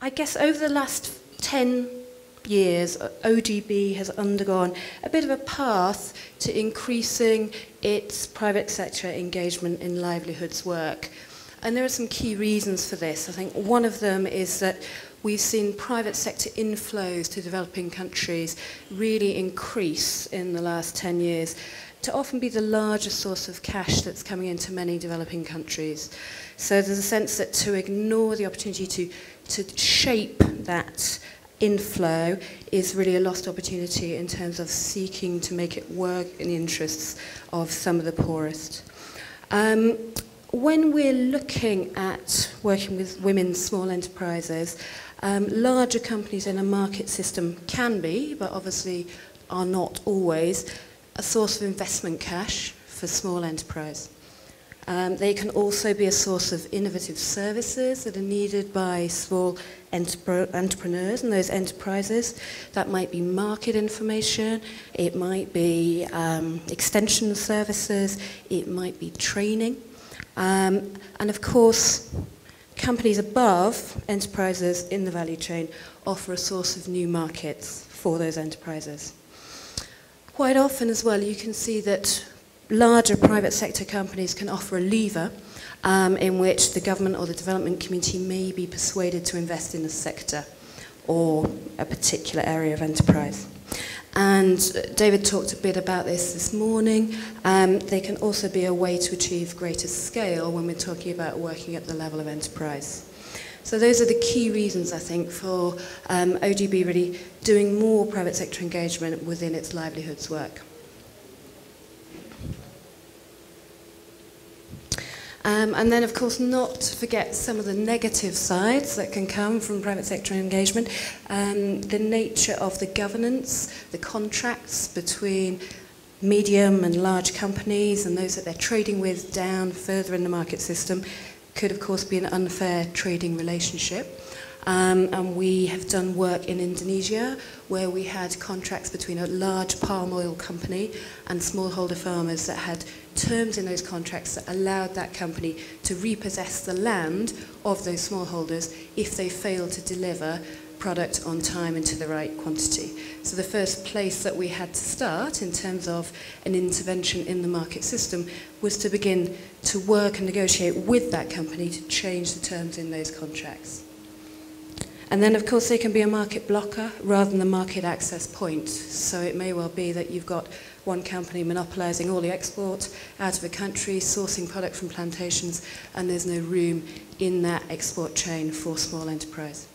I guess over the last 10 years, ODB has undergone a bit of a path to increasing its private sector engagement in livelihoods work. And there are some key reasons for this. I think one of them is that we've seen private sector inflows to developing countries really increase in the last 10 years to often be the largest source of cash that's coming into many developing countries. So there's a sense that to ignore the opportunity to shape that inflow is really a lost opportunity in terms of seeking to make it work in the interests of some of the poorest. When we're looking at working with women's small enterprises, larger companies in a market system can be, but obviously are not always, a source of investment cash for small enterprise. They can also be a source of innovative services that are needed by small entrepreneurs and those enterprises. That might be market information, it might be extension services, it might be training. And of course, companies above enterprises in the value chain offer a source of new markets for those enterprises. Quite often as well, you can see that larger private sector companies can offer a lever in which the government or the development community may be persuaded to invest in a sector or a particular area of enterprise. And David talked a bit about this morning. They can also be a way to achieve greater scale when we're talking about working at the level of enterprise. So those are the key reasons, I think, for ODB really doing more private sector engagement within its livelihoods work. And then, of course, not to forget some of the negative sides that can come from private sector engagement. The nature of the governance, the contracts between medium and large companies and those that they're trading with down further in the market system could, of course, be an unfair trading relationship. And we have done work in Indonesia where we had contracts between a large palm oil company and smallholder farmers that had terms in those contracts that allowed that company to repossess the land of those smallholders if they failed to deliver product on time and to the right quantity. So the first place that we had to start in terms of an intervention in the market system was to begin to work and negotiate with that company to change the terms in those contracts. And then, of course, they can be a market blocker rather than a market access point. So it may well be that you've got one company monopolising all the export out of a country, sourcing product from plantations, and there's no room in that export chain for small enterprise.